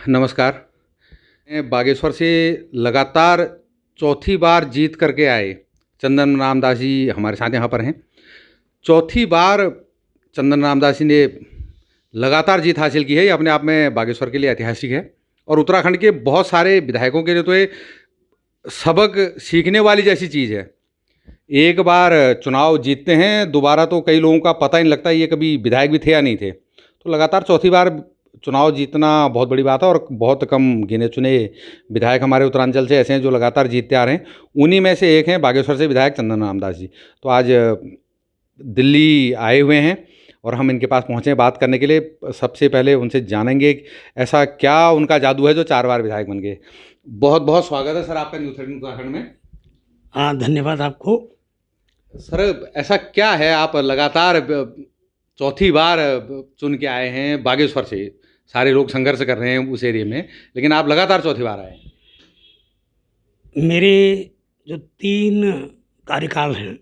नमस्कार। बागेश्वर से लगातार चौथी बार जीत करके आए चंदन रामदास जी हमारे साथ यहाँ पर हैं। चौथी बार चंदन रामदास जी ने लगातार जीत हासिल की है, ये अपने आप में बागेश्वर के लिए ऐतिहासिक है और उत्तराखंड के बहुत सारे विधायकों के लिए तो ये सबक सीखने वाली जैसी चीज़ है। एक बार चुनाव जीतते हैं, दोबारा तो कई लोगों का पता ही नहीं लगता ये कभी विधायक भी थे या नहीं थे। तो लगातार चौथी बार चुनाव जीतना बहुत बड़ी बात है और बहुत कम गिने चुने विधायक हमारे उत्तरांचल से ऐसे हैं जो लगातार जीतते आ रहे हैं। उन्हीं में से एक हैं बागेश्वर से विधायक चंदन रामदास जी। तो आज दिल्ली आए हुए हैं और हम इनके पास पहुँचे हैं बात करने के लिए। सबसे पहले उनसे जानेंगे ऐसा क्या उनका जादू है जो 4 बार विधायक बन गए। बहुत बहुत स्वागत है सर आपका न्यूज़ 13 उत्तराखंड में। हाँ, धन्यवाद आपको। सर ऐसा क्या है आप लगातार चौथी बार चुन के आए हैं बागेश्वर से। सारे लोग संघर्ष कर रहे हैं उस एरिया में, लेकिन आप लगातार चौथी बार आए हैं। मेरे जो 3 कार्यकाल हैं,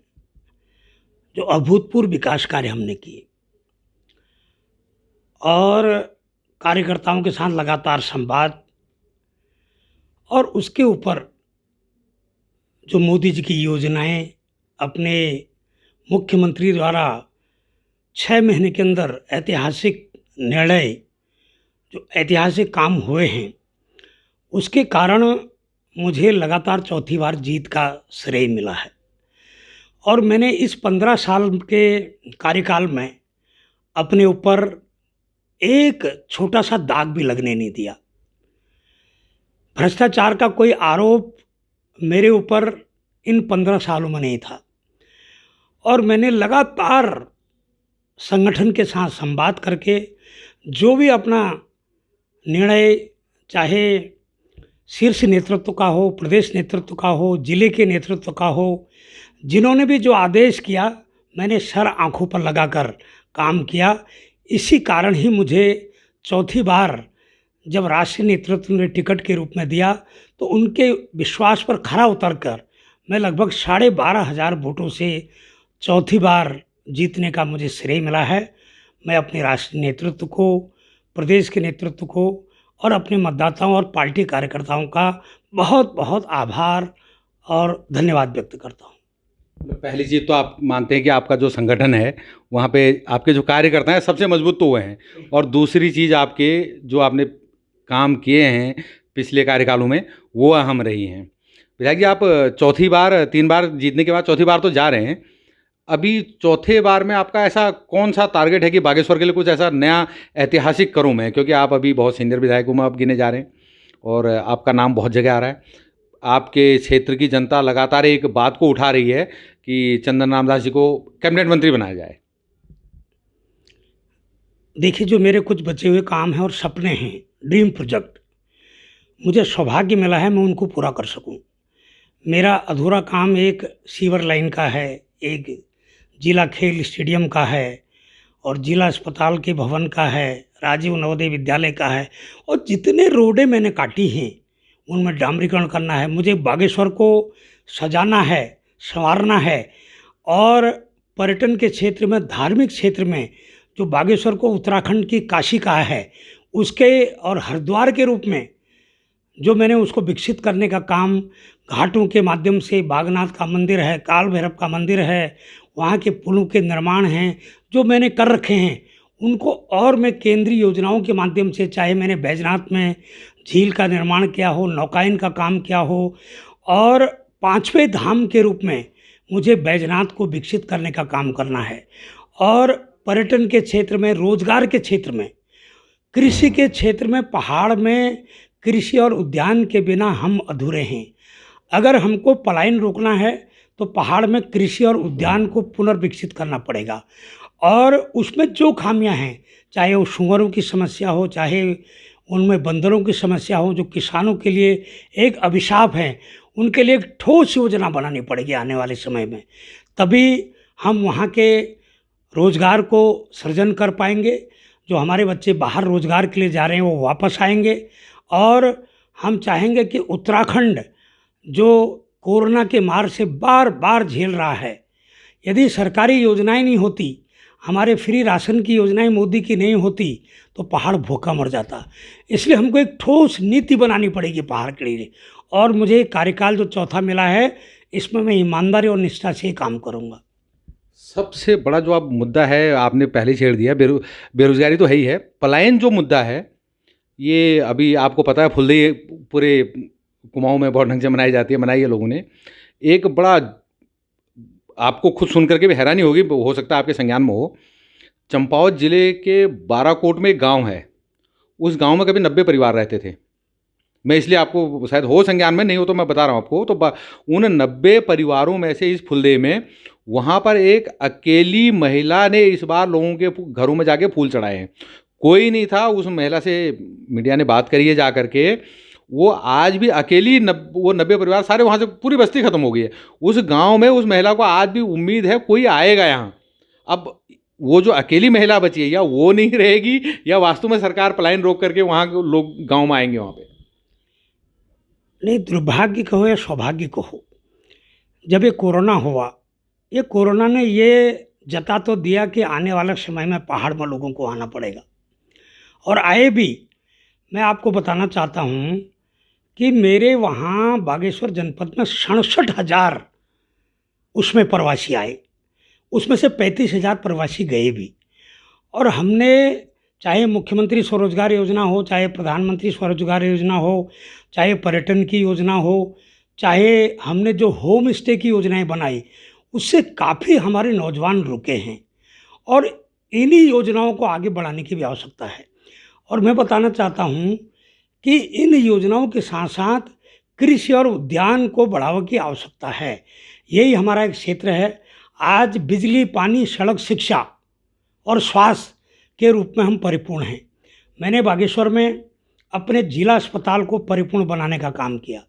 जो अभूतपूर्व विकास कार्य हमने किए और कार्यकर्ताओं के साथ लगातार संवाद, और उसके ऊपर जो मोदी जी की योजनाएं अपने मुख्यमंत्री द्वारा 6 महीने के अंदर ऐतिहासिक निर्णय, जो ऐतिहासिक काम हुए हैं, उसके कारण मुझे लगातार चौथी बार जीत का श्रेय मिला है। और मैंने इस 15 साल के कार्यकाल में अपने ऊपर एक छोटा सा दाग भी लगने नहीं दिया। भ्रष्टाचार का कोई आरोप मेरे ऊपर इन 15 सालों में नहीं था और मैंने लगातार संगठन के साथ संवाद करके जो भी अपना निर्णय, चाहे शीर्ष नेतृत्व का हो, प्रदेश नेतृत्व का हो, जिले के नेतृत्व का हो, जिन्होंने भी जो आदेश किया मैंने सर आंखों पर लगाकर काम किया। इसी कारण ही मुझे चौथी बार जब राष्ट्रीय नेतृत्व ने टिकट के रूप में दिया तो उनके विश्वास पर खरा उतरकर मैं लगभग 12,500 वोटों से चौथी बार जीतने का मुझे श्रेय मिला है। मैं अपने राष्ट्रीय नेतृत्व को, प्रदेश के नेतृत्व को और अपने मतदाताओं और पार्टी कार्यकर्ताओं का बहुत बहुत आभार और धन्यवाद व्यक्त करता हूँ। पहली चीज़ तो आप मानते हैं कि आपका जो संगठन है वहाँ पे आपके जो कार्यकर्ता हैं सबसे मजबूत तो हुए हैं, और दूसरी चीज़ आपके जो आपने काम किए हैं पिछले कार्यकालों में वो अहम रही हैं। विधायक जी, आप चौथी बार 3 बार जीतने के बाद चौथी बार तो जा रहे हैं। अभी चौथे बार में आपका ऐसा कौन सा टारगेट है कि बागेश्वर के लिए कुछ ऐसा नया ऐतिहासिक करूँ मैं, क्योंकि आप अभी बहुत सीनियर विधायकों में आप गिने जा रहे हैं और आपका नाम बहुत जगह आ रहा है। आपके क्षेत्र की जनता लगातार एक बात को उठा रही है कि चंदन रामदास जी को कैबिनेट मंत्री बनाया जाए। देखिए, जो मेरे कुछ बचे हुए काम हैं और सपने हैं, ड्रीम प्रोजेक्ट, मुझे सौभाग्य मिला है मैं उनको पूरा कर सकूं। मेरा अधूरा काम एक सीवर लाइन का है, एक जिला खेल स्टेडियम का है और जिला अस्पताल के भवन का है, राजीव नवोदय विद्यालय का है, और जितने रोडें मैंने काटी हैं उनमें डामरीकरण करना है। मुझे बागेश्वर को सजाना है, संवारना है और पर्यटन के क्षेत्र में, धार्मिक क्षेत्र में जो बागेश्वर को उत्तराखंड की काशी कहा है उसके और हरिद्वार के रूप में जो मैंने उसको विकसित करने का काम घाटों के माध्यम से, बागनाथ का मंदिर है, काल भैरव का मंदिर है, वहाँ के पुलों के निर्माण हैं जो मैंने कर रखे हैं, उनको और मैं केंद्रीय योजनाओं के माध्यम से, चाहे मैंने बैजनाथ में झील का निर्माण किया हो, नौकायन का काम किया हो, और 5वें धाम के रूप में मुझे बैजनाथ को विकसित करने का काम करना है। और पर्यटन के क्षेत्र में, रोजगार के क्षेत्र में, कृषि के क्षेत्र में, पहाड़ में कृषि और उद्यान के बिना हम अधूरे हैं। अगर हमको पलायन रोकना है तो पहाड़ में कृषि और उद्यान को पुनर्विकसित करना पड़ेगा। और उसमें जो खामियां हैं, चाहे वो सूअरों की समस्या हो, चाहे उनमें बंदरों की समस्या हो, जो किसानों के लिए एक अभिशाप है, उनके लिए एक ठोस योजना बनानी पड़ेगी आने वाले समय में। तभी हम वहाँ के रोज़गार को सृजन कर पाएंगे। जो हमारे बच्चे बाहर रोज़गार के लिए जा रहे हैं वो वापस आएंगे। और हम चाहेंगे कि उत्तराखंड जो कोरोना के मार से बार बार झेल रहा है, यदि सरकारी योजनाएं नहीं होती, हमारे फ्री राशन की योजनाएं मोदी की नहीं होती तो पहाड़ भूखा मर जाता। इसलिए हमको एक ठोस नीति बनानी पड़ेगी पहाड़ के लिए। और मुझे कार्यकाल जो चौथा मिला है, इसमें मैं ईमानदारी और निष्ठा से ही काम करूँगा। सबसे बड़ा जो आप मुद्दा है आपने पहले ही छेड़ दिया, बेरोजगारी तो है ही है। पलायन जो मुद्दा है, ये अभी आपको पता है फुलदेई पूरे कुमाऊं में बहुत ढंग से मनाई जाती है, मनाई है लोगों ने। एक बड़ा आपको खुद सुन करके भी हैरानी होगी, हो सकता है आपके संज्ञान में हो। चंपावत जिले के बाराकोट में एक गांव है, उस गांव में कभी 90 परिवार रहते थे। मैं इसलिए आपको शायद हो संज्ञान में, नहीं हो तो मैं बता रहा हूँ आपको। तो उन 90 परिवारों में से इस फुलदेई में वहाँ पर एक अकेली महिला ने इस बार लोगों के घरों में जाके फूल चढ़ाए हैं। कोई नहीं था। उस महिला से मीडिया ने बात करी है जा करके, वो आज भी अकेली वो 90 परिवार सारे वहाँ से पूरी बस्ती खत्म हो गई है। उस गांव में उस महिला को आज भी उम्मीद है कोई आएगा यहाँ। अब वो जो अकेली महिला बची है, या वो नहीं रहेगी या वास्तव में सरकार पलायन रोक करके वहाँ के लोग गाँव में आएंगे वहाँ पे। नहीं, दुर्भाग्य कहो या सौभाग्य कहो, जब ये कोरोना हुआ, ये कोरोना ने ये जता तो दिया कि आने वाले समय में पहाड़ में लोगों को आना पड़ेगा, और आए भी। मैं आपको बताना चाहता हूँ कि मेरे वहाँ बागेश्वर जनपद में 67,000 उसमें प्रवासी आए, उसमें से 35,000 प्रवासी गए भी। और हमने, चाहे मुख्यमंत्री स्वरोजगार योजना हो, चाहे प्रधानमंत्री स्वरोजगार योजना हो, चाहे पर्यटन की योजना हो, चाहे हमने जो होम स्टे की योजनाएं बनाई, उससे काफ़ी हमारे नौजवान रुके हैं। और इन्हीं योजनाओं को आगे बढ़ाने की भी आवश्यकता है। और मैं बताना चाहता हूँ कि इन योजनाओं के साथ साथ कृषि और उद्यान को बढ़ावा की आवश्यकता है। यही हमारा एक क्षेत्र है। आज बिजली, पानी, सड़क, शिक्षा और स्वास्थ्य के रूप में हम परिपूर्ण हैं। मैंने बागेश्वर में अपने जिला अस्पताल को परिपूर्ण बनाने का काम किया।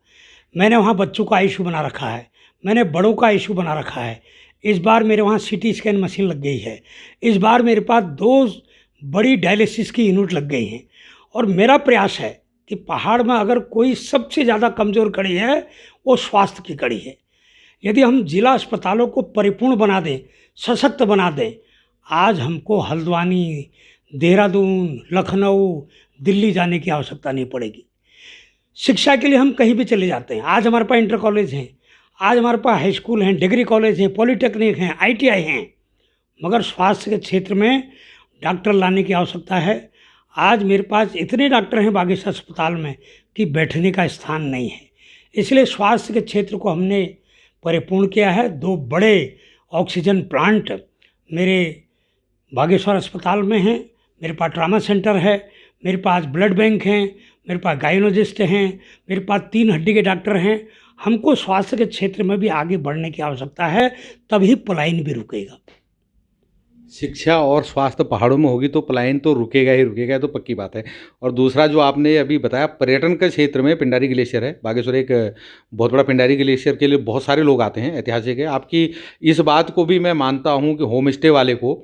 मैंने वहाँ बच्चों का आईसीयू बना रखा है, मैंने बड़ों का आईसीयू बना रखा है। इस बार मेरे वहाँ सीटी स्कैन मशीन लग गई है। इस बार मेरे पास 2 बड़ी डायलिसिस की यूनिट लग गई हैं। और मेरा प्रयास है कि पहाड़ में अगर कोई सबसे ज़्यादा कमज़ोर कड़ी है, वो स्वास्थ्य की कड़ी है। यदि हम जिला अस्पतालों को परिपूर्ण बना दें, सशक्त बना दें, आज हमको हल्द्वानी, देहरादून, लखनऊ, दिल्ली जाने की आवश्यकता नहीं पड़ेगी। शिक्षा के लिए हम कहीं भी चले जाते हैं। आज हमारे पास इंटर कॉलेज हैं, आज हमारे पास हाई स्कूल हैं, डिग्री कॉलेज हैं, पॉलिटेक्निक हैं, आईटीआई हैं। मगर स्वास्थ्य के क्षेत्र में डॉक्टर लाने की आवश्यकता है। आज मेरे पास इतने डॉक्टर हैं बागेश्वर अस्पताल में कि बैठने का स्थान नहीं है। इसलिए स्वास्थ्य के क्षेत्र को हमने परिपूर्ण किया है। 2 बड़े ऑक्सीजन प्लांट मेरे बागेश्वर अस्पताल में हैं। मेरे पास ट्रामा सेंटर है, मेरे पास ब्लड बैंक हैं, मेरे पास गायनोलॉजिस्ट हैं, मेरे पास 3 हड्डी के डॉक्टर हैं। हमको स्वास्थ्य के क्षेत्र में भी आगे बढ़ने की आवश्यकता है, तभी पलायन भी रुकेगा। शिक्षा और स्वास्थ्य पहाड़ों में होगी तो पलायन तो रुकेगा ही रुकेगा, तो पक्की बात है। और दूसरा जो आपने अभी बताया, पर्यटन के क्षेत्र में पिंडारी ग्लेशियर है। बागेश्वर एक बहुत बड़ा पिंडारी ग्लेशियर के लिए बहुत सारे लोग आते हैं, ऐतिहासिक है। आपकी इस बात को भी मैं मानता हूँ कि होम स्टे वाले को,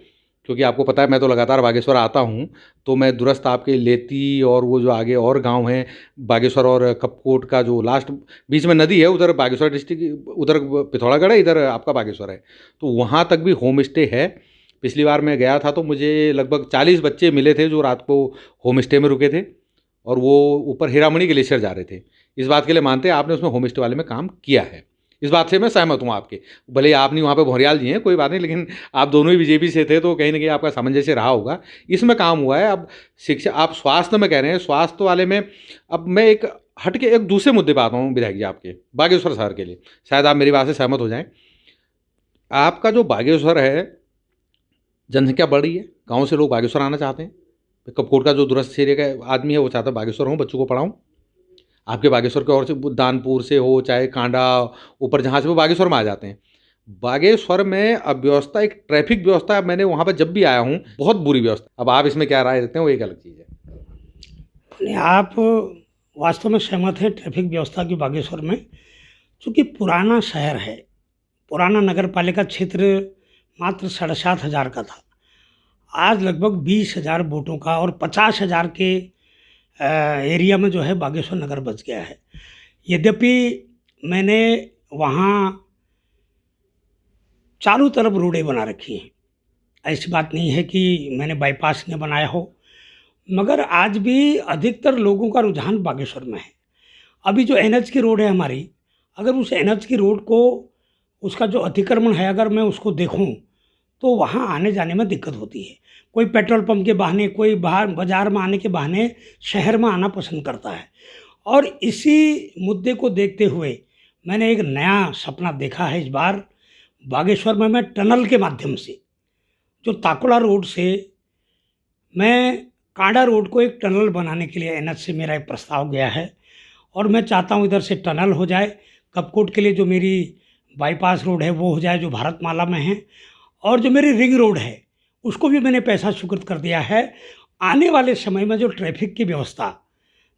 क्योंकि आपको पता है मैं तो लगातार बागेश्वर आता हूँ, तो मैं दुरस्त आपके लेती और वो जो आगे और गांव हैं बागेश्वर और कपकोट का जो लास्ट बीच में नदी है, उधर बागेश्वर डिस्ट्रिक्ट, उधर पिथौरागढ़ है, इधर आपका बागेश्वर है, तो वहाँ तक भी होम स्टे है। पिछली बार मैं गया था तो मुझे लगभग 40 बच्चे मिले थे जो रात को होम स्टे में रुके थे, और वो ऊपर हीरामणि ग्लेशियर जा रहे थे। इस बात के लिए मानते हैं आपने उसमें होम स्टे वाले में काम किया है। इस बात से मैं सहमत हूँ आपके। भले आप नहीं वहाँ पे भौरियाल जी हैं, कोई बात नहीं, लेकिन आप दोनों ही बीजेपी से थे तो कहीं ना कहीं आपका सामंजस्य रहा होगा। इसमें काम हुआ है। अब शिक्षा, आप स्वास्थ्य में कह रहे हैं, स्वास्थ्य वाले में अब मैं एक हट के एक दूसरे मुद्दे पर आता हूँ विधायक जी आपके, बागेश्वर शहर के लिए। शायद आप मेरी बात से सहमत हो जाएं। आपका जो बागेश्वर है, जनसंख्या बढ़ रही है, गाँव से लोग बागेश्वर आना चाहते हैं। कपकोट का जो दूरस्थ एरिया का आदमी है वो चाहता है बागेश्वर हूँ, बच्चों को पढ़ाऊँ। आपके बागेश्वर के और से दानपुर से हो, चाहे कांडा, ऊपर जहाँ से वो बागेश्वर में आ जाते हैं। बागेश्वर में अव्यवस्था, एक ट्रैफिक व्यवस्था, मैंने वहाँ पर जब भी आया हूँ बहुत बुरी व्यवस्था। अब आप इसमें क्या राय देते हैं, वो एक अलग चीज़ है। नहीं, आप वास्तव में सहमत हैं ट्रैफिक व्यवस्था की बागेश्वर में, चूँकि पुराना शहर है, पुराना नगर पालिका क्षेत्र मात्र 7,500 का था। आज लगभग 20,000 वोटों का और 50,000 के एरिया में जो है बागेश्वर नगर बच गया है। यद्यपि मैंने वहाँ चारों तरफ रोडें बना रखी हैं, ऐसी बात नहीं है कि मैंने बाईपास ने बनाया हो, मगर आज भी अधिकतर लोगों का रुझान बागेश्वर में है। अभी जो एनएच की रोड है हमारी, अगर उस एनएच की रोड को, उसका जो अतिक्रमण है, अगर मैं उसको देखूं तो वहाँ आने जाने में दिक्कत होती है। कोई पेट्रोल पंप के बहाने, कोई बाहर बाज़ार में आने के बहाने शहर में आना पसंद करता है। और इसी मुद्दे को देखते हुए मैंने एक नया सपना देखा है इस बार। बागेश्वर में मैं टनल के माध्यम से, जो ताकुड़ा रोड से मैं कांडा रोड को एक टनल बनाने के लिए एनएच से मेरा एक प्रस्ताव गया है, और मैं चाहता हूँ इधर से टनल हो जाए। कपकोट के लिए जो मेरी बाईपास रोड है वो हो जाए, जो भारतमाला में है, और जो मेरी रिंग रोड है उसको भी मैंने पैसा स्वीकृत कर दिया है। आने वाले समय में जो ट्रैफिक की व्यवस्था,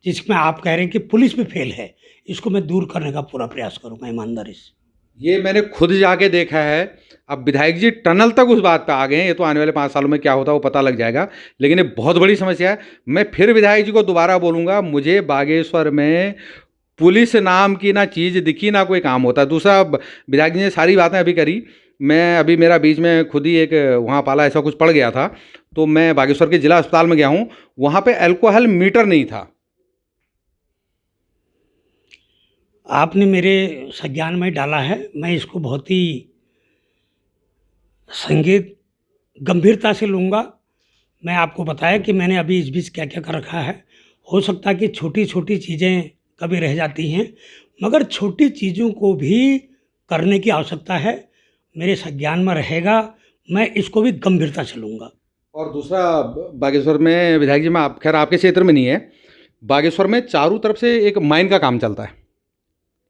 जिसमें आप कह रहे हैं कि पुलिस भी फेल है, इसको मैं दूर करने का पूरा प्रयास करूँगा ईमानदारी से। ये मैंने खुद जाके देखा है। अब विधायक जी टनल तक उस बात पे आ गए हैं, ये तो आने वाले 5 सालों में क्या होता है वो पता लग जाएगा, लेकिन ये बहुत बड़ी समस्या है। मैं फिर विधायक जी को दोबारा बोलूँगा, मुझे बागेश्वर में पुलिस नाम की ना चीज़ दिखी, ना कोई काम होता। दूसरा, विधायक जी ने सारी बातें अभी करी, मैं अभी मेरा बीच में खुद ही एक वहाँ पाला ऐसा कुछ पड़ गया था, तो मैं बागेश्वर के जिला अस्पताल में गया हूँ, वहाँ पे अल्कोहल मीटर नहीं था। आपने मेरे संज्ञान में डाला है, मैं इसको बहुत ही संगीत गंभीरता से लूँगा। मैं आपको बताया कि मैंने अभी इस बीच क्या क्या कर रखा है। हो सकता है कि छोटी छोटी चीज़ें कभी रह जाती हैं, मगर छोटी चीज़ों को भी करने की आवश्यकता है। मेरे संज्ञान में रहेगा, मैं इसको भी गंभीरता से लूँगा। और दूसरा, बागेश्वर में विधायक जी, मैं आप खैर आपके क्षेत्र में नहीं है, बागेश्वर में चारों तरफ से एक माइन का काम चलता है,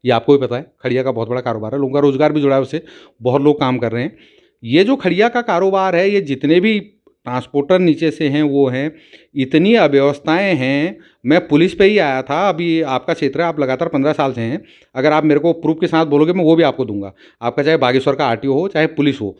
ये आपको भी पता है। खड़िया का बहुत बड़ा कारोबार है, लोगों का रोजगार भी जुड़ा है उससे, बहुत लोग काम कर रहे हैं। ये जो खड़िया का कारोबार है, ये जितने भी ट्रांसपोर्टर नीचे से हैं वो हैं, इतनी अव्यवस्थाएं हैं। मैं पुलिस पे ही आया था, अभी आपका क्षेत्र है, आप लगातार 15 साल से हैं, अगर आप मेरे को प्रूफ के साथ बोलोगे मैं वो भी आपको दूंगा। आपका चाहे बागेश्वर का आरटीओ हो चाहे पुलिस हो,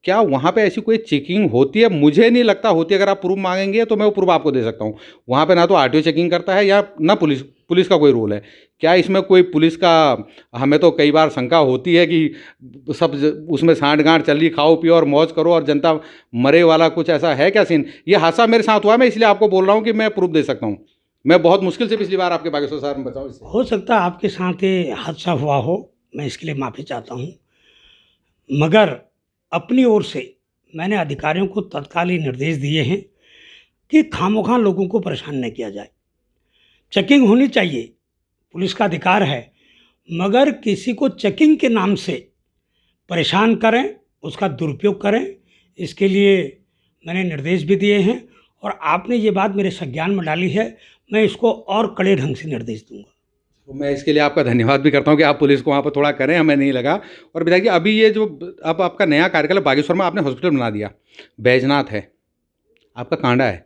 क्या वहाँ पे ऐसी कोई चेकिंग होती है? मुझे नहीं लगता होती। अगर आप प्रूफ मांगेंगे तो मैं वो प्रूफ आपको दे सकता हूँ। वहाँ पे ना तो आरटीओ चेकिंग करता है या ना पुलिस पुलिस का कोई रोल है। क्या इसमें कोई पुलिस का, हमें तो कई बार शंका होती है कि सब उसमें सांठ गांठ चल रही, खाओ पियो और मौज करो और जनता मरे वाला, कुछ ऐसा है क्या सीन? ये हादसा मेरे साथ हुआ है, मैं इसलिए आपको बोल रहा हूँ कि मैं प्रूफ दे सकता हूँ। मैं बहुत मुश्किल से पिछली बार आपके बागेश्वर शहर में बचाऊँ इससे। हो सकता है आपके साथ ये हादसा हुआ हो, मैं इसके लिए माफ़ी चाहता हूँ, मगर अपनी ओर से मैंने अधिकारियों को तत्काल ही निर्देश दिए हैं कि खामोखा लोगों को परेशान नहीं किया जाए। चेकिंग होनी चाहिए, पुलिस का अधिकार है, मगर किसी को चेकिंग के नाम से परेशान करें, उसका दुरुपयोग करें, इसके लिए मैंने निर्देश भी दिए हैं। और आपने ये बात मेरे संज्ञान में डाली है, मैं इसको और कड़े ढंग से निर्देश दूंगा। तो मैं इसके लिए आपका धन्यवाद भी करता हूँ कि आप पुलिस को वहाँ पर थोड़ा करें, हमें नहीं लगा। और विधायक जी, अभी ये जो अब आपका नया कार्यकाल बागेश्वर में, आपने हॉस्पिटल बना दिया, बैजनाथ है, आपका कांडा है,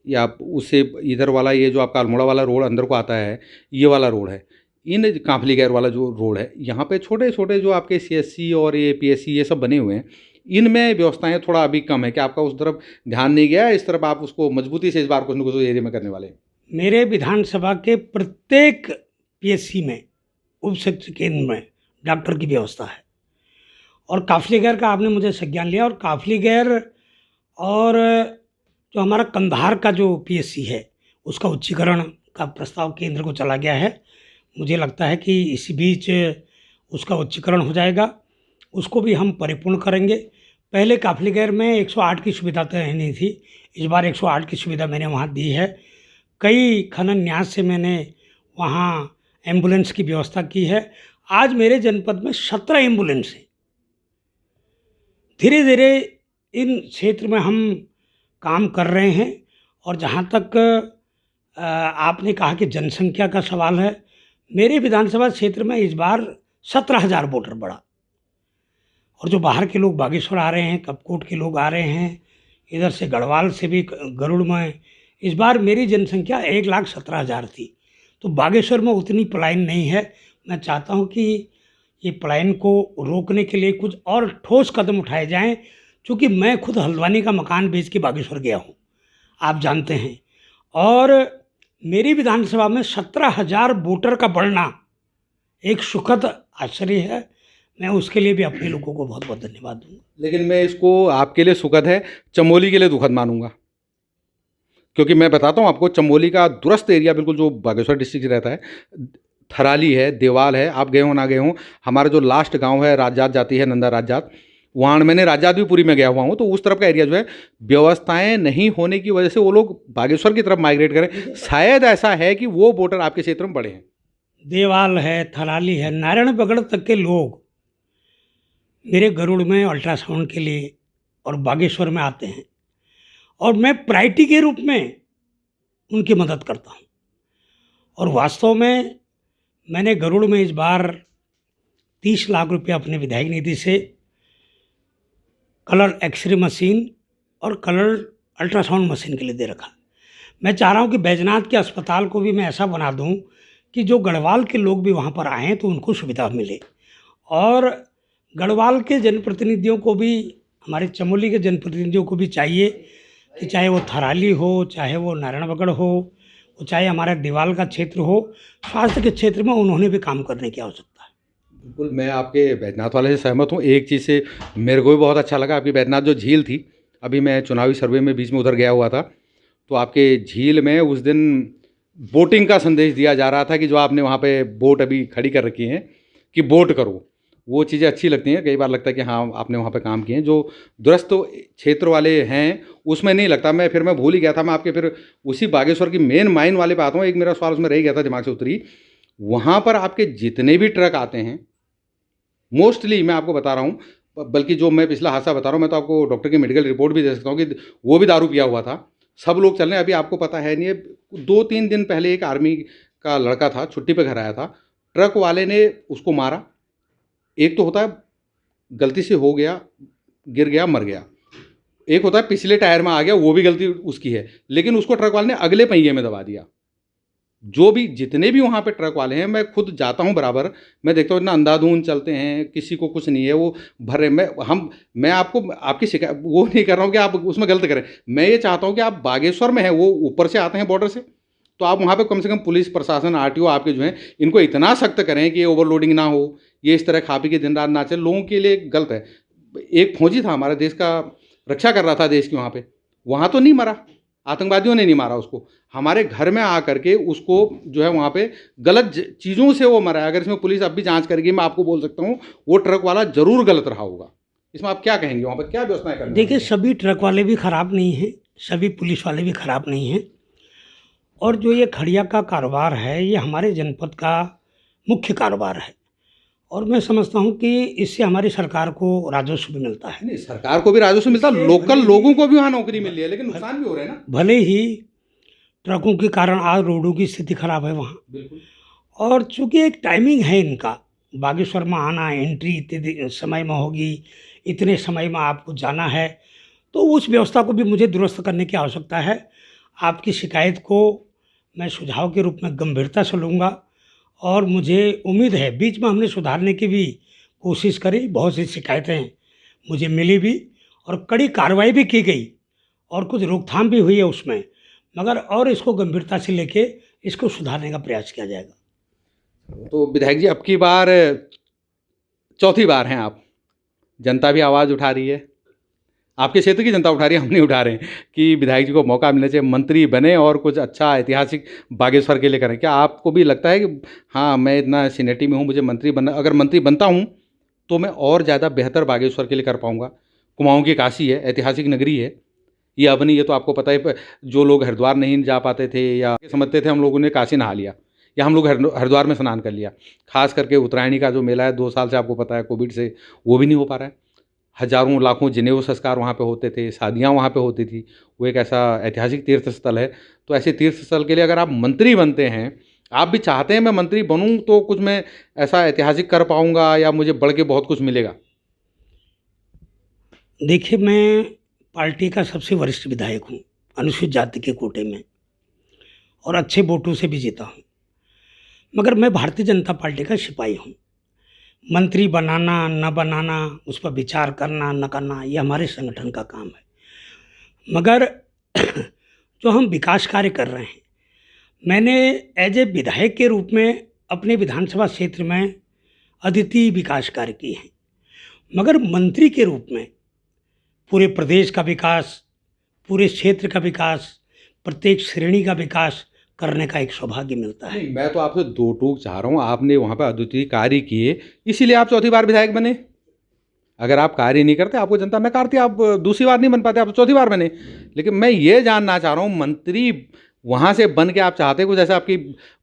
या आप उससे इधर वाला ये जो आपका अल्मोड़ा वाला रोड अंदर को आता है, ये वाला रोड है, इन कांफली गैर वाला जो रोड है, यहाँ पे छोटे छोटे जो आपके सीएससी और ये पीएससी ये सब बने हुए हैं, इनमें व्यवस्थाएं थोड़ा अभी कम है। कि आपका उस तरफ ध्यान नहीं गया, इस तरफ आप उसको मजबूती से इस बार कुछ न कुछ एरिया में करने वाले हैं? मेरे विधानसभा के प्रत्येक पीएससी में, उप शिक्षा केंद्र में डॉक्टर की व्यवस्था है। और काफलीगैर का आपने मुझे संज्ञान लिया, और काफलीगैर और जो हमारा कंधार का जो पीएससी है उसका उच्चीकरण का प्रस्ताव केंद्र को चला गया है। मुझे लगता है कि इसी बीच उसका उच्चीकरण हो जाएगा, उसको भी हम परिपूर्ण करेंगे। पहले काफलीगैर में 108 की सुविधा तो नहीं थी, इस बार 108 की सुविधा मैंने वहाँ दी है। कई खनन न्यास से मैंने वहाँ एम्बुलेंस की व्यवस्था की है। आज मेरे जनपद में 17 एम्बुलेंस हैं। धीरे धीरे इन क्षेत्र में हम काम कर रहे हैं। और जहाँ तक आपने कहा कि जनसंख्या का सवाल है, मेरे विधानसभा क्षेत्र में इस बार 17,000 वोटर बढ़ा। और जो बाहर के लोग बागेश्वर आ रहे हैं, कपकोट के लोग आ रहे हैं, इधर से गढ़वाल से भी, गरुड़ में इस बार मेरी जनसंख्या 1,17,000 थी। तो बागेश्वर में उतनी पलायन नहीं है। मैं चाहता हूँ कि ये पलायन को रोकने के लिए कुछ और ठोस कदम उठाए जाएं, क्योंकि मैं खुद हल्द्वानी का मकान बेच के बागेश्वर गया हूँ, आप जानते हैं। और मेरी विधानसभा में 17,000 वोटर का बढ़ना एक सुखद आश्चर्य है। मैं उसके लिए भी अपने लोगों को बहुत बहुत धन्यवाद दूंगा। लेकिन मैं इसको आपके लिए सुखद है, चमोली के लिए दुखद मानूंगा, क्योंकि मैं बताता हूँ आपको, चमोली का दूरस्थ एरिया बिल्कुल जो बागेश्वर डिस्ट्रिक्ट से रहता है, थराली है, देवाल है, आप गए हो ना गए हो, हमारा जो लास्ट गांव है राजजात जाती है, नंदा राजजात, वहाँ मैंने राजजात भी पूरी में गया हुआ हूँ, तो उस तरफ का एरिया जो है व्यवस्थाएं नहीं होने की वजह से वो लोग बागेश्वर की तरफ माइग्रेट करें। शायद ऐसा है कि वो वोटर आपके क्षेत्र में बढ़े हैं। देवाल है, थराली है, नारायणगढ़ तक के लोग मेरे गरुड़ में अल्ट्रासाउंड के लिए और बागेश्वर में आते हैं, और मैं प्रायोरिटी के रूप में उनकी मदद करता हूँ। और वास्तव में मैंने गरुड़ में इस बार 30 लाख रुपया अपने विधायक निधि से कलर एक्सरे मशीन और कलर अल्ट्रासाउंड मशीन के लिए दे रखा। मैं चाह रहा हूँ कि बैजनाथ के अस्पताल को भी मैं ऐसा बना दूँ कि जो गढ़वाल के लोग भी वहाँ पर आएँ तो उनको सुविधा मिले, और गढ़वाल के जनप्रतिनिधियों को भी, हमारे चमोली के जनप्रतिनिधियों को भी चाहिए कि चाहे वो थराली हो, चाहे वो नारायणगढ़ हो, वो चाहे हमारा देवाल का क्षेत्र हो, स्वास्थ्य के क्षेत्र में उन्होंने भी काम करने की आवश्यकता है। बिल्कुल, मैं आपके बैजनाथ वाले से सहमत हूँ। एक चीज़ से मेरे को भी बहुत अच्छा लगा, आपकी बैजनाथ जो झील थी, अभी मैं चुनावी सर्वे में बीच में उधर गया हुआ था, तो आपके झील में उस दिन बोटिंग का संदेश दिया जा रहा था कि जो आपने वहाँ पे बोट अभी खड़ी कर रखी हैं कि बोट करो, वो चीज़ें अच्छी लगती हैं। कई बार लगता है कि हाँ आपने वहाँ पे काम किए हैं। जो दूरस्थ क्षेत्र वाले हैं उसमें नहीं लगता। मैं भूल ही गया था, मैं आपके फिर उसी बागेश्वर की मेन माइन वाले पे आता हूँ। एक मेरा सवाल उसमें रह गया था, दिमाग से उतरी। वहाँ पर आपके जितने भी ट्रक आते हैं, मोस्टली मैं आपको बता रहा हूँ, बल्कि जो मैं पिछला हादसा बता रहा हूँ, मैं तो आपको डॉक्टर की मेडिकल रिपोर्ट भी दे सकता हूँ कि वो भी दारू पिया हुआ था। सब लोग चल रहे हैं। अभी आपको पता है नहीं है, 2-3 दिन पहले एक आर्मी का लड़का था, छुट्टी पे घर आया था, ट्रक वाले ने उसको मारा। एक तो होता है गलती से हो गया, गिर गया, मर गया। एक होता है पिछले टायर में आ गया, वो भी गलती उसकी है, लेकिन उसको ट्रक वाले ने अगले पहिए में दबा दिया। जो भी जितने भी वहाँ पे ट्रक वाले हैं, मैं खुद जाता हूँ बराबर, मैं देखता हूँ इतना अंधाधुंध चलते हैं, किसी को कुछ नहीं है, वो भरे। मैं आपको आपकी शिकायत वो नहीं कर रहा हूँ कि आप उसमें गलत करें। मैं ये चाहता हूँ कि आप बागेश्वर में हैं, वो ऊपर से आते हैं बॉर्डर से, तो आप वहाँ पे कम से कम पुलिस प्रशासन, आरटीओ आपके जो हैं, इनको इतना सख्त करें कि ओवरलोडिंग ना हो, ये इस तरह खा पी के दिन रात ना चले। लोगों के लिए गलत है। एक फौजी था हमारे देश का, रक्षा कर रहा था देश की, वहाँ तो नहीं मरा, आतंकवादियों ने नहीं मारा उसको, हमारे घर में आ करके उसको जो है वहाँ पे गलत चीज़ों से वो मरा है। अगर इसमें पुलिस अब भी जांच करेगी, मैं आपको बोल सकता हूँ वो ट्रक वाला जरूर गलत रहा होगा। इसमें आप क्या कहेंगे, वहाँ पर क्या व्यवस्थाएं करनी? देखिए, सभी ट्रक वाले भी ख़राब नहीं हैं, सभी पुलिस वाले भी ख़राब नहीं हैं, और जो ये खड़िया का कारोबार है, ये हमारे जनपद का मुख्य कारोबार है, और मैं समझता हूँ कि इससे हमारी सरकार को राजस्व भी मिलता है। नहीं, सरकार को भी राजस्व मिलता है, लोकल लोगों को भी वहाँ नौकरी मिल रही है, लेकिन नुकसान भी हो रहे हैं ना। भले ही ट्रकों के कारण आज रोडों की स्थिति खराब है वहाँ, बिल्कुल। और चूंकि एक टाइमिंग है इनका, बागेश्वर में आना, एंट्री इतने समय में होगी, इतने समय में आपको जाना है, तो उस व्यवस्था को भी मुझे दुरुस्त करने की आवश्यकता है। आपकी शिकायत को मैं सुझाव के रूप में गंभीरता से लूँगा, और मुझे उम्मीद है बीच में हमने सुधारने की भी कोशिश करी, बहुत सी शिकायतें मुझे मिली भी, और कड़ी कार्रवाई भी की गई, और कुछ रोकथाम भी हुई है उसमें, मगर और इसको गंभीरता से लेके इसको सुधारने का प्रयास किया जाएगा। तो विधायक जी, अब की बार चौथी बार हैं आप, जनता भी आवाज़ उठा रही है, आपके क्षेत्र की जनता उठा रही है, हम नहीं उठा रहे हैं, कि विधायक जी को मौका मिलना चाहिए, मंत्री बने और कुछ अच्छा ऐतिहासिक बागेश्वर के लिए करें। क्या आपको भी लगता है कि हाँ मैं इतना सीनियरिटी में हूँ, मुझे मंत्री बनना, अगर मंत्री बनता हूँ तो मैं और ज़्यादा बेहतर बागेश्वर के लिए कर पाऊँगा? कुमाऊँ की काशी है, ऐतिहासिक नगरी है ये अवनी, ये तो आपको पता है। जो लोग हरिद्वार नहीं जा पाते थे या समझते थे, हम लोगों ने काशी नहा लिया, या हम लोग हरिद्वार में स्नान कर लिया। खास करके उत्तरायणी का जो मेला है, 2 साल से आपको पता है कोविड से वो भी नहीं हो पा रहा है। हजारों लाखों जनेऊ संस्कार वहाँ पे होते थे, शादियाँ वहाँ पे होती थी, वो एक ऐसा ऐतिहासिक तीर्थ स्थल है। तो ऐसे तीर्थ स्थल के लिए अगर आप मंत्री बनते हैं, आप भी चाहते हैं मैं मंत्री बनूं तो कुछ मैं ऐसा ऐतिहासिक कर पाऊंगा, या मुझे बढ़ के बहुत कुछ मिलेगा? देखिए, मैं पार्टी का सबसे वरिष्ठ विधायक हूँ, अनुसूचित जाति के कोटे में, और अच्छे वोटों से भी जीता हूँ, मगर मैं भारतीय जनता पार्टी का सिपाही हूँ। मंत्री बनाना न बनाना, उस पर विचार करना न करना, ये हमारे संगठन का काम है। मगर जो हम विकास कार्य कर रहे हैं, मैंने एज ए विधायक के रूप में अपने विधानसभा क्षेत्र में अद्वितीय विकास कार्य किए हैं, मगर मंत्री के रूप में पूरे प्रदेश का विकास, पूरे क्षेत्र का विकास, प्रत्येक श्रेणी का विकास करने का एक सौभाग्य मिलता है। नहीं, मैं तो आपसे दो टूक चाह रहा हूँ। आपने वहाँ पर अद्वितीय कार्य किए, इसीलिए आप चौथी बार विधायक बने। अगर आप कार्य नहीं करते, आपको जनता नकारती, आप दूसरी बार नहीं बन पाते, आप तो चौथी बार बने। लेकिन मैं ये जानना चाह रहा हूँ, मंत्री वहाँ से बन के आप चाहते कुछ ऐसा आपकी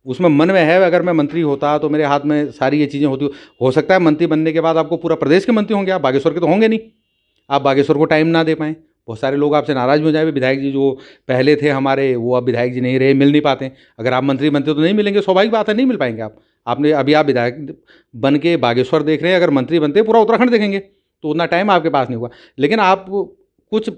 उसमें मन में है, अगर मैं मंत्री होता तो मेरे हाथ में सारी ये चीज़ें होती। हो सकता है मंत्री बनने के बाद आपको पूरा प्रदेश के मंत्री होंगे, आप बागेश्वर के तो होंगे नहीं, आप बागेश्वर को टाइम ना दे पाएँ। बहुत सारे लोग आपसे नाराज़ भी हो जाए, विधायक जी जो पहले थे हमारे, वो अब विधायक जी नहीं रहे, मिल नहीं पाते। अगर आप मंत्री बनते तो नहीं मिलेंगे, स्वाभाविक बात है, नहीं मिल पाएंगे आप। आपने अभी आप विधायक बन के बागेश्वर देख रहे हैं, अगर मंत्री बनते पूरा उत्तराखंड देखेंगे, तो उतना टाइम आपके पास नहीं हुआ। लेकिन आप कुछ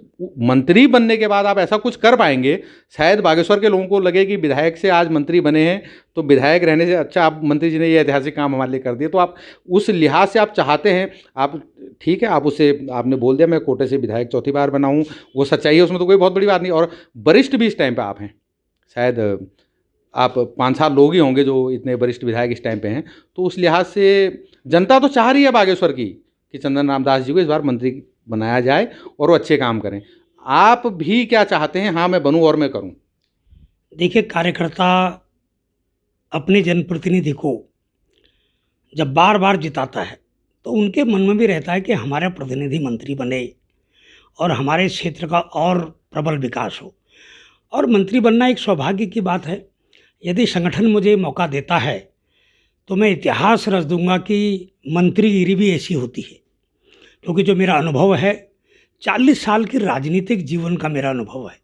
मंत्री बनने के बाद आप ऐसा कुछ कर पाएंगे, शायद बागेश्वर के लोगों को लगे कि विधायक से आज मंत्री बने हैं, तो विधायक रहने से अच्छा आप मंत्री जी ने ये ऐतिहासिक काम हमारे लिए कर दिए। तो आप उस लिहाज से आप चाहते हैं, आप ठीक है, आप उससे आपने बोल दिया मैं कोटे से विधायक चौथी बार बना हूँ, वो सच्चाई है, उसमें तो कोई बहुत बड़ी बात नहीं। और वरिष्ठ भी इस टाइम पर आप हैं, शायद आप 5 साल लोग ही होंगे जो इतने वरिष्ठ विधायक इस टाइम पे हैं। तो उस लिहाज से जनता तो चाह रही है बागेश्वर की कि चंदन रामदास जी को इस बार मंत्री बनाया जाए और वो अच्छे काम करें। आप भी क्या चाहते हैं? हाँ, मैं बनूं और मैं करूं। देखिए, कार्यकर्ता अपने जनप्रतिनिधि को जब बार बार जिताता है तो उनके मन में भी रहता है कि हमारा प्रतिनिधि मंत्री बने और हमारे क्षेत्र का और प्रबल विकास हो। और मंत्री बनना एक सौभाग्य की बात है। यदि संगठन मुझे मौका देता है तो मैं इतिहास रच दूंगा कि मंत्रीगिरी भी ऐसी होती है, क्योंकि जो मेरा अनुभव है, 40 साल की राजनीतिक जीवन का मेरा अनुभव है,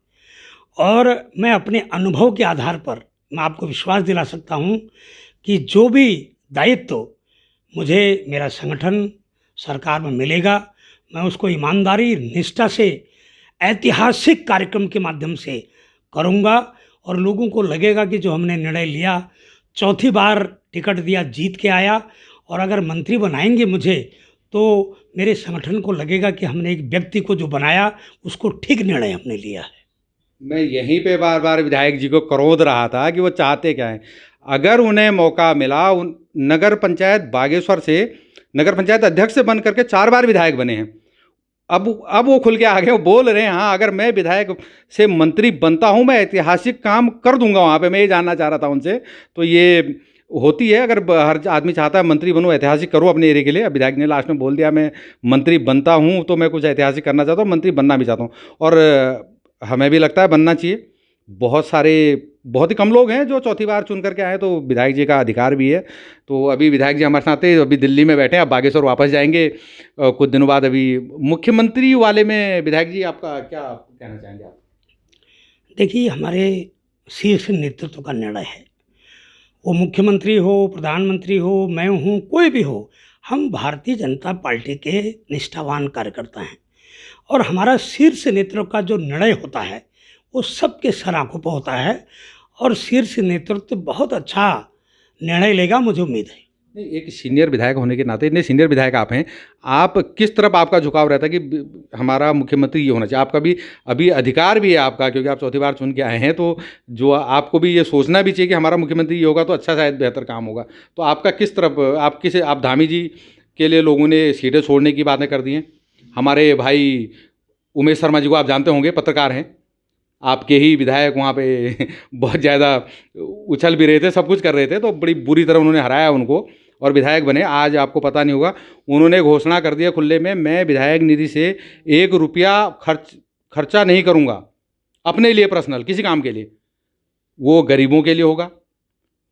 और मैं अपने अनुभव के आधार पर मैं आपको विश्वास दिला सकता हूं कि जो भी दायित्व मुझे मेरा संगठन सरकार में मिलेगा, मैं उसको ईमानदारी, निष्ठा से, ऐतिहासिक कार्यक्रम के माध्यम से करूंगा। और लोगों को लगेगा कि जो हमने निर्णय लिया, चौथी बार टिकट दिया, जीत के आया, और अगर मंत्री बनाएंगे मुझे तो मेरे संगठन को लगेगा कि हमने एक व्यक्ति को जो बनाया उसको ठीक निर्णय हमने लिया है। मैं यहीं पे बार बार विधायक जी को करोद रहा था कि वो चाहते क्या हैं। अगर उन्हें मौका मिला, नगर पंचायत बागेश्वर से नगर पंचायत अध्यक्ष से बन करके 4 बार विधायक बने हैं। अब वो खुल के आ गए, वो बोल रहे हैं हाँ, अगर मैं विधायक से मंत्री बनता हूं, मैं ऐतिहासिक काम कर दूंगा वहाँ पे। मैं ये जानना चाह रहा था उनसे। तो ये होती है, अगर हर आदमी चाहता है मंत्री बनूं, ऐतिहासिक करूं अपने एरिया के लिए। अब विधायक ने लास्ट में बोल दिया मैं मंत्री बनता हूं तो मैं कुछ ऐतिहासिक करना चाहता हूं, मंत्री बनना भी चाहता हूं। और हमें भी लगता है बनना चाहिए। बहुत ही कम लोग हैं जो चौथी बार चुन करके आए, तो विधायक जी का अधिकार भी है। तो अभी विधायक जी हमारे साथ हैं, अभी दिल्ली में बैठे हैं, अब बागेश्वर वापस जाएंगे कुछ दिनों बाद। अभी मुख्यमंत्री वाले में विधायक जी आपका क्या कहना चाहेंगे आप? देखिए, हमारे शीर्ष नेतृत्व का निर्णय है, वो मुख्यमंत्री हो, प्रधानमंत्री हो, मैं हूँ, कोई भी हो, हम भारतीय जनता पार्टी के निष्ठावान कार्यकर्ता हैं। और हमारा शीर्ष नेतृत्व का जो निर्णय होता है वो सबके सर आंखों पर होता है, और शीर्ष नेतृत्व बहुत अच्छा निर्णय लेगा, मुझे उम्मीद है। नहीं, एक सीनियर विधायक होने के नाते, इतने सीनियर विधायक आप हैं, आप किस तरफ आपका झुकाव रहता है कि हमारा मुख्यमंत्री ये होना चाहिए? आपका भी अभी अधिकार भी है आपका, क्योंकि आप चौथी बार चुन के आए हैं, तो जो आपको भी ये सोचना भी चाहिए कि हमारा मुख्यमंत्री ये होगा तो अच्छा, शायद बेहतर काम होगा। तो आपका किस तरफ, आप धामी जी के लिए लोगों ने सीटें छोड़ने की बातें कर दी हैं। हमारे भाई उमेश शर्मा जी को आप जानते होंगे, पत्रकार हैं, आपके ही विधायक वहाँ पे बहुत ज़्यादा उछल भी रहे थे, सब कुछ कर रहे थे, तो बड़ी बुरी तरह उन्होंने हराया उनको और विधायक बने। आज आपको पता नहीं होगा, उन्होंने घोषणा कर दिया खुले में, मैं विधायक निधि से 1 रुपया खर्चा नहीं करूँगा अपने लिए, पर्सनल किसी काम के लिए। वो गरीबों के लिए होगा,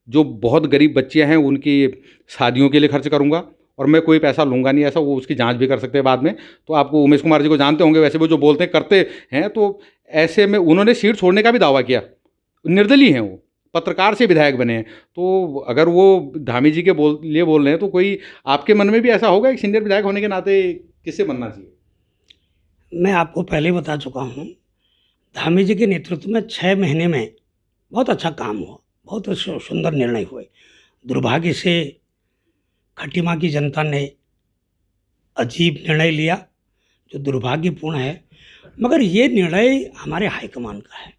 जो बहुत गरीब बच्चियाँ हैं उनकी शादियों के लिए खर्च करूँगा, और मैं कोई पैसा लूँगा नहीं। ऐसा वो उसकी जांच भी कर सकते हैं बाद में। तो आपको उमेश कुमार जी को जानते होंगे, वैसे वो जो बोलते हैं करते हैं। तो ऐसे में उन्होंने सीट छोड़ने का भी दावा किया। निर्दलीय हैं वो, पत्रकार से विधायक बने हैं। तो अगर वो धामी जी के लिए बोल रहे हैं, तो कोई आपके मन में भी ऐसा होगा, एक सीनियर विधायक होने के नाते किससे बनना चाहिए? मैं आपको पहले बता चुका हूँ, धामी जी के नेतृत्व में 6 महीने में बहुत अच्छा काम हुआ, बहुत सुंदर निर्णय हुए। दुर्भाग्य से खटीमा की जनता ने अजीब निर्णय लिया, जो दुर्भाग्यपूर्ण है, मगर ये निर्णय हमारे हाईकमान का है।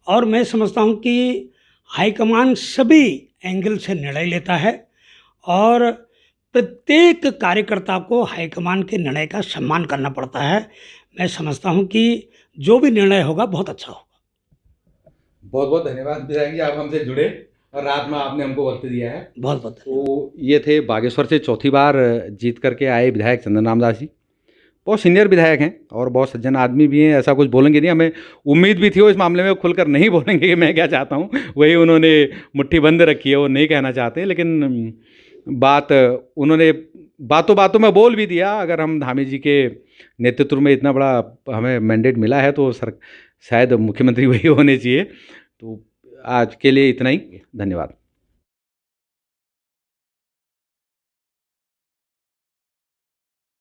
और मैं समझता हूँ कि हाईकमान सभी एंगल से निर्णय लेता है, और प्रत्येक कार्यकर्ता को हाईकमान के निर्णय का सम्मान करना पड़ता है। मैं समझता हूं कि जो भी निर्णय होगा बहुत अच्छा होगा। बहुत बहुत धन्यवाद विधायक जी, आप हमसे जुड़े और रात में आपने हमको वक्त दिया है। बहुत बहुत धन्यवाद। तो ये थे बागेश्वर से चौथी बार जीत करके आए विधायक चंदन रामदास जी। बहुत सीनियर विधायक हैं और बहुत सज्जन आदमी भी हैं, ऐसा कुछ बोलेंगे नहीं। हमें उम्मीद भी थी वो इस मामले में खुलकर नहीं बोलेंगे कि मैं क्या चाहता हूँ, वही उन्होंने मुट्ठी बंद रखी है, वो नहीं कहना चाहते। लेकिन बात उन्होंने बातों बातों में बोल भी दिया। अगर हम धामी जी के नेतृत्व में इतना बड़ा हमें मैंडेट मिला है तो शायद मुख्यमंत्री वही होने चाहिए। तो आज के लिए इतना ही, धन्यवाद।